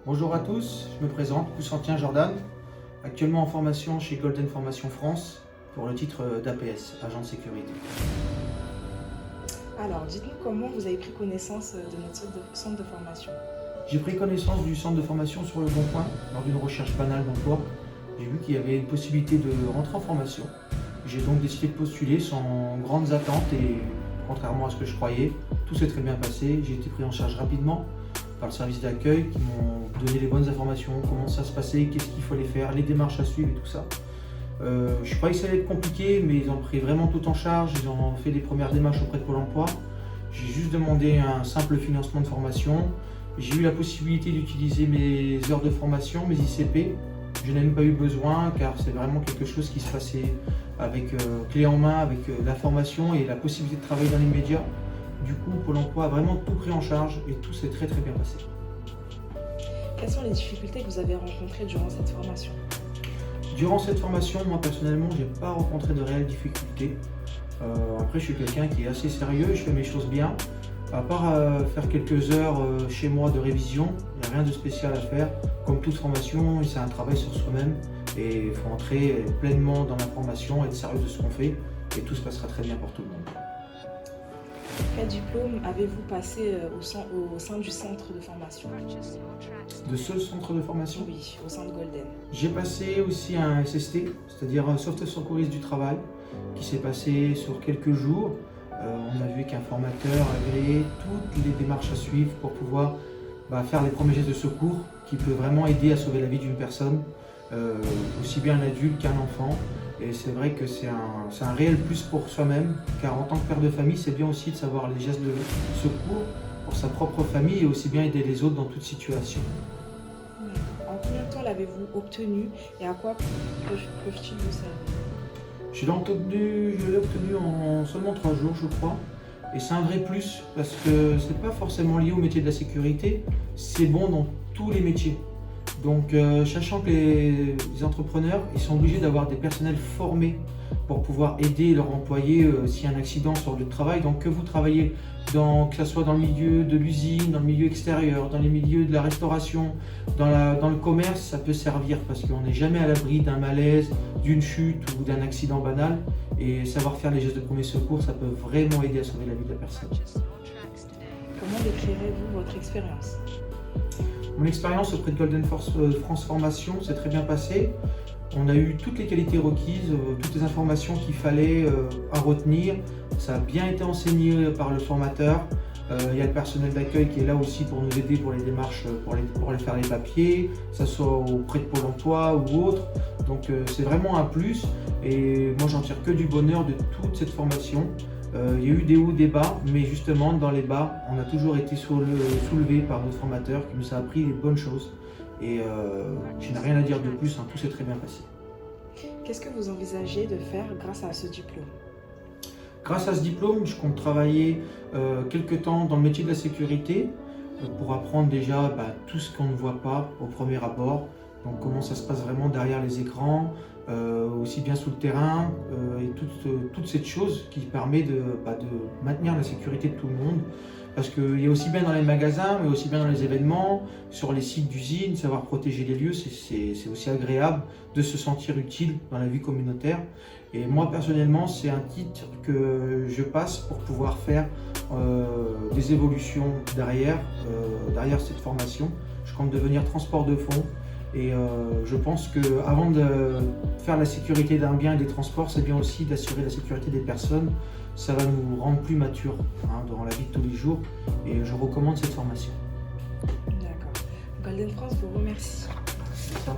Bonjour à tous, je me présente, Coussantien Jordan, actuellement en formation chez Golden Formation France pour le titre d'APS, agent de sécurité. Alors, dites-nous comment vous avez pris connaissance de notre centre de formation. J'ai pris connaissance du centre de formation sur le Bon Coin lors d'une recherche banale d'emploi. J'ai vu qu'il y avait une possibilité de rentrer en formation. J'ai donc décidé de postuler sans grandes attentes et contrairement à ce que je croyais, tout s'est très bien passé. J'ai été pris en charge rapidement par le service d'accueil qui m'ont donné les bonnes informations, comment ça se passait, qu'est-ce qu'il fallait faire, les démarches à suivre et tout ça. Je croyais que ça allait être compliqué, mais ils ont pris vraiment tout en charge, ils ont fait les premières démarches auprès de Pôle emploi. J'ai juste demandé un simple financement de formation. J'ai eu la possibilité d'utiliser mes heures de formation, mes ICP. Je n'ai même pas eu besoin car c'est vraiment quelque chose qui se passait avec clé en main, avec la formation et la possibilité de travailler dans les médias. Du coup, Pôle emploi a vraiment tout pris en charge et tout s'est très bien passé. Quelles sont les difficultés que vous avez rencontrées durant cette formation? Durant cette formation, moi personnellement, je n'ai pas rencontré de réelles difficultés. Après, je suis quelqu'un qui est assez sérieux, je fais mes choses bien. À part faire quelques heures chez moi de révision, il n'y a rien de spécial à faire. Comme toute formation, c'est un travail sur soi-même et il faut entrer pleinement dans la formation, être sérieux de ce qu'on fait et tout se passera très bien pour tout le monde. Quel diplôme avez-vous passé au sein du centre de formation? De ce centre de formation? Oui, au sein de Golden. J'ai passé aussi un SST, c'est-à-dire un sauveteur secouriste du travail, qui s'est passé sur quelques jours. On a vu qu'un formateur agréait toutes les démarches à suivre pour pouvoir faire les premiers gestes de secours qui peut vraiment aider à sauver la vie d'une personne, aussi bien un adulte qu'un enfant. Et c'est vrai que c'est un réel plus pour soi-même, car en tant que père de famille, c'est bien aussi de savoir les gestes de secours pour sa propre famille et aussi bien aider les autres dans toute situation. En combien de temps l'avez-vous obtenu et à quoi peuvent-ils vous servir? Je l'ai obtenu en seulement 3 jours, je crois. Et c'est un vrai plus parce que c'est pas forcément lié au métier de la sécurité, c'est bon dans tous les métiers. Donc, sachant que les entrepreneurs, ils sont obligés d'avoir des personnels formés pour pouvoir aider leurs employés s'il y a un accident sur le lieu de travail. Donc, que vous travaillez que ce soit dans le milieu de l'usine, dans le milieu extérieur, dans les milieux de la restauration, dans le commerce, ça peut servir parce qu'on n'est jamais à l'abri d'un malaise, d'une chute ou d'un accident banal. Et savoir faire les gestes de premier secours, ça peut vraiment aider à sauver la vie de la personne. Comment décrirez-vous votre expérience? Mon expérience auprès de Golden France Formation s'est très bien passée. On a eu toutes les qualités requises, toutes les informations qu'il fallait à retenir. Ça a bien été enseigné par le formateur. Il y a le personnel d'accueil qui est là aussi pour nous aider pour les démarches, pour aller faire les papiers, que ce soit auprès de Pôle emploi ou autre. Donc c'est vraiment un plus et moi j'en tire que du bonheur de toute cette formation. Il y a eu des hauts, des bas, mais justement dans les bas, on a toujours été soulevé par notre formateur qui nous a appris les bonnes choses. Et je n'ai rien à dire de plus, tout s'est très bien passé. Qu'est-ce que vous envisagez de faire grâce à ce diplôme? Grâce à ce diplôme, je compte travailler quelques temps dans le métier de la sécurité pour apprendre déjà tout ce qu'on ne voit pas au premier abord. Donc comment ça se passe vraiment derrière les écrans, aussi bien sous le terrain et toute cette chose qui permet de maintenir la sécurité de tout le monde. Parce qu'il y a aussi bien dans les magasins, mais aussi bien dans les événements, sur les sites d'usines, savoir protéger les lieux, c'est aussi agréable de se sentir utile dans la vie communautaire. Et moi personnellement, c'est un titre que je passe pour pouvoir faire des évolutions derrière cette formation. Je compte devenir transport de fonds. Et je pense qu'avant de faire la sécurité d'un bien et des transports, c'est bien aussi d'assurer la sécurité des personnes. Ça va nous rendre plus matures dans la vie de tous les jours et je recommande cette formation. D'accord. Golden France vous remercie. C'est ça.